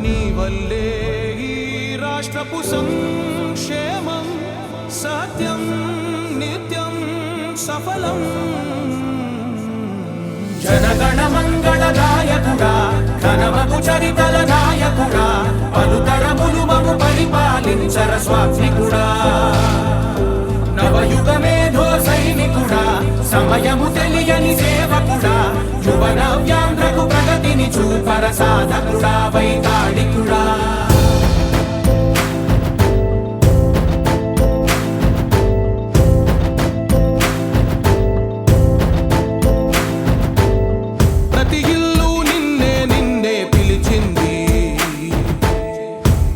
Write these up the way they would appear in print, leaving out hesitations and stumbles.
నీ వల్లే ఈ రాష్ట్రపు సంక్షేమం సత్యం నిత్యం సఫలం. జనగణ మంగళ నాయకుడా, ఘనమగు చరితల నాయకుడా, పలుతరములు మము పరిపాలించర స్వామికుడా. నవయుగమేధో సైనికుడా, సమయము తెలియని సేవకుడా, యువన వ్యాంధ్రకు ప్రగతిని చూపర సాధకుడా, వైతాళికుడా. ప్రతి ఇల్లు నిన్నే నిన్నే పిలిచింది,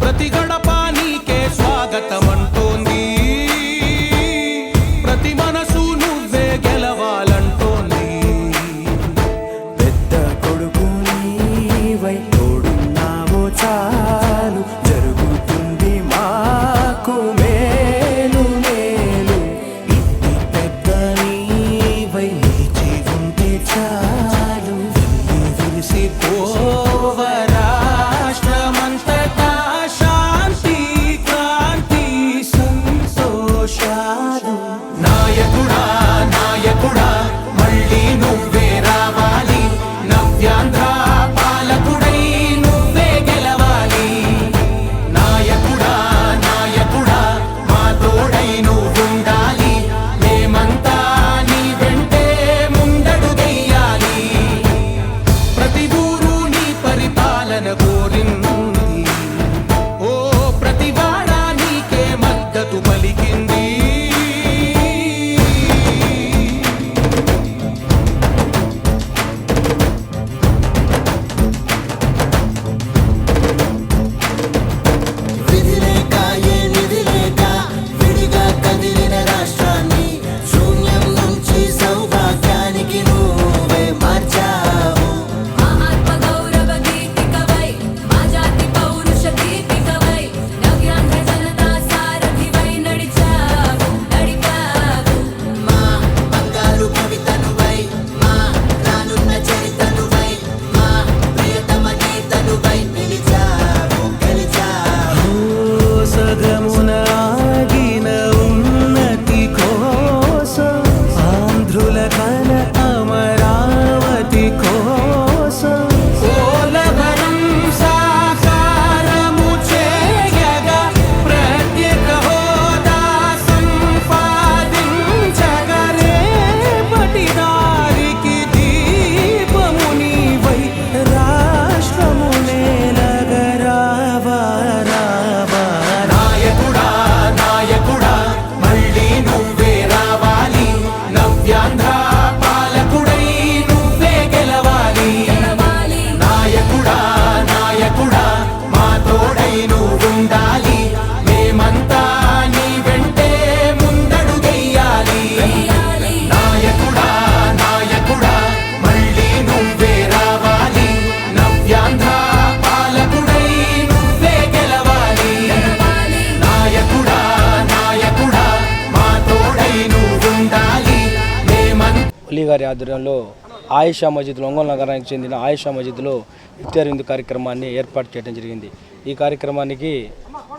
ప్రతి గడప నీకే స్వాగతం అంటోంది, ప్రతి మనసు నువ్వే గెలవాలంటోంది. పెద్ద కొడుకు నీవై తోడున్నావో చాలు, జరుగుతుంది మాకు మేలు మేలు. ఇంటి పెద్ద నీవై నిలిచి ఉంటే చాలు, విరిసిపోవ రాష్ట్రమంతటా శాంతి క్రాంతి సంతోషాలు. నాయకుడా నాయకుడా మళ్ళీ నువ్వే రావాలి, నవ్యాంధ్ర పాలకుడై నువ్వే గెలవాలి. నాయకుడా నాయకుడా మా తోడై నువ్వుండాలి, మేమంతా నీ వెంటే ముందడుగెయ్యాలి. ప్రతి ఊరు నీ పరిపాలన కోరింది, ఓ ప్రతి వాడ నీకే మద్దతు పలికింది. విధి లేక ఏ నిధి లేక విడిగా కదిలిన రాష్ట్రాన్ని శూన్యం నుంచి సౌభాగ్యానికి నువ్వే మార్చావు. మా ఆత్మ గౌరవ గీతికవై, మా జాతి పౌరుష దీపికవై, నవ్యాంధ్ర జనతా సారథివై నడిచావు నడిపావు. మా బంగారు కవితనువై, మా రానున్న చరితనువై, మా ప్రియతమ గీతనువై పిలిచావు గెలిచావు. సగమున ఆగిన ఉన్నతి కోసం, ఆంధ్రుల కల అమరావతి కోసం, పోలవరం సాకారము చేయగా, ప్రత్యేక హోదా సంపాదించగా, రేపటి దారికి దీపము నీవై రాష్ట్రము నేలగరావా రావా. నాయకుడా నాయకుడా మళ్ళీ నువ్వే రావాలి, నవ్యాంధ్ర పాలకుడై నువ్వే గెలవాలి. నాయకుడా నాయకుడా మా తోడై నువ్వుండాలి, మేమంతా నీ వెంటే ముందడుగెయ్యాలి. నాయకుడా నాయకుడా మళ్ళీ నువ్వే రావాలి, నవ్యాంధ్ర పాలకుడై నువ్వే గెలవాలి. నాయకుడా నాయకుడా మా తోడై నువ్వుండాలి, మేమంతా. ఒలి గారి ఆధ్వర్యంలో ఆయిషా మస్జిద్లో, ఒంగోలు నగరానికి చెందిన ఆయిషా మస్జిద్లో ఇఫ్తార్ విందు కార్యక్రమాన్ని ఏర్పాటు చేయడం జరిగింది. ఈ కార్యక్రమానికి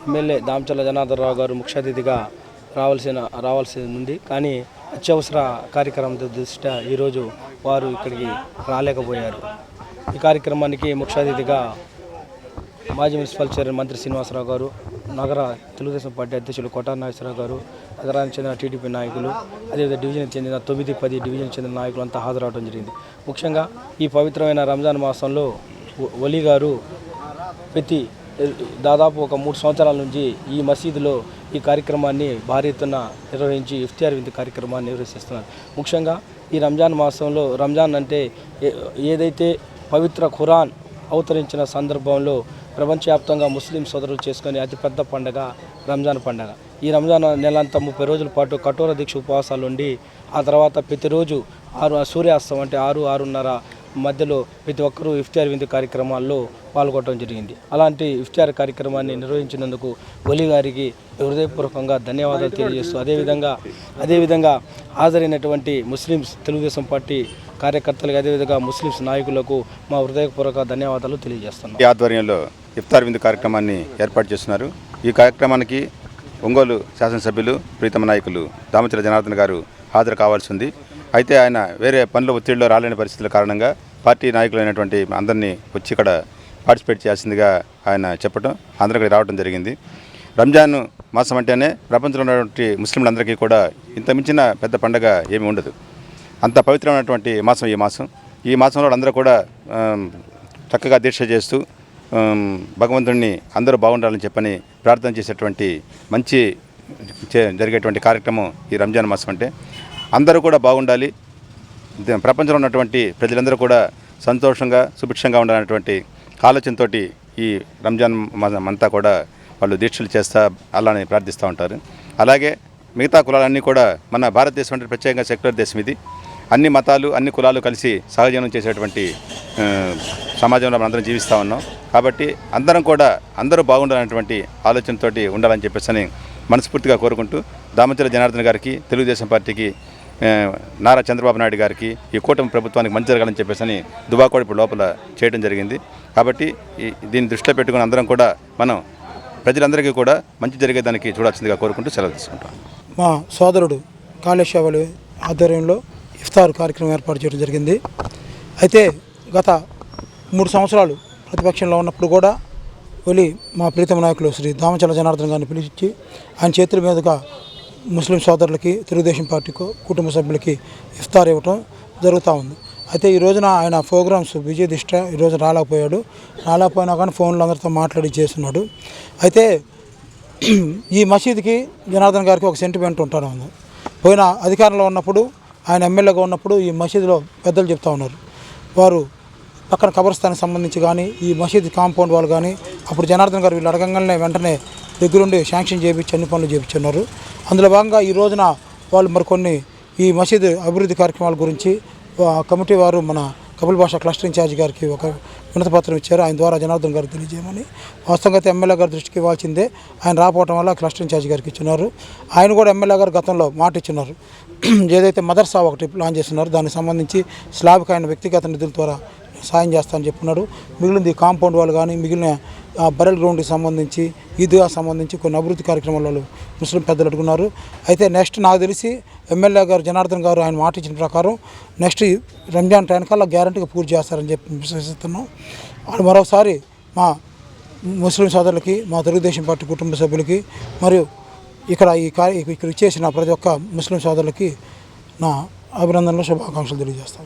ఎమ్మెల్యే దామచర్ల జనార్దన్ రావు గారు ముఖ్య అతిథిగా రావాల్సి ఉంది. కానీ అత్యవసర కార్యక్రమం దృష్ట్యా ఈరోజు వారు ఇక్కడికి రాలేకపోయారు. ఈ కార్యక్రమానికి ముఖ్య అతిథిగా మాజీ మున్సిపల్ చైర్మన్ మంత్రి శ్రీనివాసరావు గారు, నగర తెలుగుదేశం పార్టీ అధ్యక్షులు కొట్టారి నాగేశ్వరరావు గారు, నగరానికి చెందిన టీడీపీ నాయకులు, అదేవిధంగా డివిజన్కి చెందిన 9, 10 డివిజన్కి చెందిన నాయకులు అంతా హాజరవడం జరిగింది. ముఖ్యంగా ఈ పవిత్రమైన రంజాన్ మాసంలో ఒలి గారు దాదాపు ఒక 3 సంవత్సరాల నుంచి ఈ మసీదులో ఈ కార్యక్రమాన్ని భారీ ఎత్తున నిర్వహించి ఇఫ్తార్ విందు కార్యక్రమాన్ని నిర్వహిస్తున్నారు. ముఖ్యంగా ఈ రంజాన్ మాసంలో, రంజాన్ అంటే ఏదైతే పవిత్ర ఖురాన్ అవతరించిన సందర్భంలో ప్రపంచవ్యాప్తంగా ముస్లిం సోదరులు చేసుకునే అతిపెద్ద పండుగ రంజాన్ పండుగ. ఈ రంజాన్ నెలంతా 30 రోజుల పాటు కఠోర దీక్ష ఉపవాసాలు ఉండి, ఆ తర్వాత ప్రతిరోజు సూర్యాస్తం అంటే 6-6:30 మధ్యలో ప్రతి ఒక్కరూ ఇఫ్తార్ విందు కార్యక్రమాల్లో పాల్గొనడం జరిగింది. అలాంటి ఇఫ్తార్ కార్యక్రమాన్ని నిర్వహించినందుకు ఒలి గారికి హృదయపూర్వకంగా ధన్యవాదాలు తెలియజేస్తూ అదేవిధంగా హాజరైనటువంటి ముస్లిమ్స్ తెలుగుదేశం పార్టీ కార్యకర్తలకు, అదేవిధంగా ముస్లిమ్స్ నాయకులకు మా హృదయపూర్వక ధన్యవాదాలు తెలియజేస్తున్నాం. ఈ ఆధ్వర్యంలో ఇఫ్తార్ విందు కార్యక్రమాన్ని ఏర్పాటు చేస్తున్నారు. ఈ కార్యక్రమానికి ఒంగోలు శాసనసభ్యులు ప్రీతమ నాయకులు దామచల జనార్దన్ గారు హాజరు కావాల్సి ఉంది. అయితే ఆయన వేరే పనుల ఒత్తిడిలో రాలేని పరిస్థితుల కారణంగా పార్టీ నాయకులైనటువంటి అందరినీ వచ్చి ఇక్కడ పార్టిసిపేట్ చేయాల్సిందిగా ఆయన చెప్పడం, అందరూ ఇక్కడ రావడం జరిగింది. రంజాన్ మాసం అంటేనే ప్రపంచంలో ఉన్నటువంటి ముస్లింలందరికీ కూడా ఇంత మించిన పెద్ద పండుగ ఏమీ ఉండదు. అంత పవిత్రమైనటువంటి మాసం ఈ మాసంలో అందరూ కూడా చక్కగా దీక్ష చేస్తూ భగవంతుడిని అందరూ బాగుండాలని చెప్పని ప్రార్థన చేసేటువంటి మంచి జరిగేటువంటి కార్యక్రమం ఈ రంజాన్ మాసం అంటే. అందరూ కూడా బాగుండాలి, ప్రపంచంలో ఉన్నటువంటి ప్రజలందరూ కూడా సంతోషంగా సుభిక్షంగా ఉండాలనేటువంటి ఆలోచనతో ఈ రంజాన్ మాసం అంతా కూడా వాళ్ళు దీక్షలు చేస్తా అలానే ప్రార్థిస్తూ ఉంటారు. అలాగే మిగతా కులాలన్నీ కూడా మన భారతదేశం అంటే ప్రత్యేకంగా సెక్యులర్ దేశం ఇది. అన్ని మతాలు అన్ని కులాలు కలిసి సహజీవనం చేసేటువంటి సమాజంలో మనందరం జీవిస్తూ ఉన్నాం. కాబట్టి అందరూ బాగుండాలనేటువంటి ఆలోచనతో ఉండాలని చెప్పేసి మనస్ఫూర్తిగా కోరుకుంటూ దామచల జనార్దన్ గారికి, తెలుగుదేశం పార్టీకి, నారా చంద్రబాబు నాయుడు గారికి, ఈ కూటమి ప్రభుత్వానికి మంచి జరగాలని చెప్పేసి దుబాకోడి ఇప్పుడు లోపల చేయడం జరిగింది. కాబట్టి దీన్ని దృష్టిలో పెట్టుకుని అందరం కూడా మనం ప్రజలందరికీ కూడా మంచి జరిగేదానికి చూడాల్సిందిగా కోరుకుంటూ సెలవు తీసుకుంటాం. మా సోదరుడు కాళేశ్వరి ఆధ్వర్యంలో ఇఫ్తార్ కార్యక్రమం ఏర్పాటు చేయడం జరిగింది. అయితే గత 3 సంవత్సరాలు ప్రతిపక్షంలో ఉన్నప్పుడు కూడా వెళ్ళి మా ప్రీతమ నాయకులు శ్రీ దామచల జనార్దన్ గారిని పిలిచి ఆయన చేతుల మీదుగా ముస్లిం సోదరులకి, తెలుగుదేశం పార్టీకి, కుటుంబ సభ్యులకి ఇఫ్తార్ ఇవ్వటం జరుగుతూ ఉంది. అయితే ఈ రోజున ఆయన ప్రోగ్రామ్స్ విజయ దిష్ట ఈరోజు రాలేకపోయినా కానీ ఫోన్లో అందరితో మాట్లాడి చేస్తున్నాడు. అయితే ఈ మసీదుకి జనార్దన్ గారికి ఒక సెంటిమెంట్ ఉంటాడు. పోయిన అధికారంలో ఉన్నప్పుడు ఆయన ఎమ్మెల్యేగా ఉన్నప్పుడు ఈ మసీదులో పెద్దలు చెప్తా ఉన్నారు, వారు పక్కన కబర్స్థానికి సంబంధించి కానీ ఈ మసీదు కాంపౌండ్ వాళ్ళు కానీ అప్పుడు జనార్దన్ గారు వీళ్ళు అడగంగానే వెంటనే దగ్గరుండి శాంక్షన్ చేయించి అన్ని పనులు చేయించున్నారు. అందులో భాగంగా ఈ రోజున వాళ్ళు మరికొన్ని ఈ మసీదు అభివృద్ధి కార్యక్రమాల గురించి కమిటీ వారు మన కపిల్ భాష క్లస్టర్ ఇన్ఛార్జ్ గారికి ఒక వినతిపత్రం ఇచ్చారు. ఆయన ద్వారా జనార్దన్ గారికి తెలియజేయమని. వాస్తవంగా అయితే ఎమ్మెల్యే గారి దృష్టికి ఇవ్వాల్సిందే, ఆయన రాకపోవడం వల్ల క్లస్టర్ ఇన్ఛార్జ్ గారికి ఇచ్చున్నారు. ఆయన కూడా ఎమ్మెల్యే గారు గతంలో మాట ఇచ్చున్నారు, ఏదైతే మదర్సా ఒకటి ప్లాన్ చేస్తున్నారు దానికి సంబంధించి స్లాబ్కి ఆయన వ్యక్తిగత నిధుల ద్వారా సాయం చేస్తానని చెప్పున్నాడు. మిగిలింది కాంపౌండ్ వాళ్ళు కానీ మిగిలిన బరెల్ గ్రౌండ్కి సంబంధించి ఈద్గా సంబంధించి కొన్ని అభివృద్ధి కార్యక్రమాలు ముస్లిం పెద్దలు అడుగున్నారు. అయితే నెక్స్ట్ నాకు తెలిసి ఎమ్మెల్యే గారు జనార్దన్ గారు ఆయన మాట ఇచ్చిన ప్రకారం నెక్స్ట్ రంజాన్ టైం కల్లా గ్యారంటీగా పూర్తి చేస్తారని చెప్పి విశ్వసిస్తున్నాం. మరొకసారి మా ముస్లిం సోదరులకి, మా తెలుగుదేశం పార్టీ కుటుంబ సభ్యులకి మరియు ఇక్కడ ఇచ్చేసిన ప్రతి ఒక్క ముస్లిం సోదరులకి నా అభినందనలు, శుభాకాంక్షలు తెలియజేస్తాను.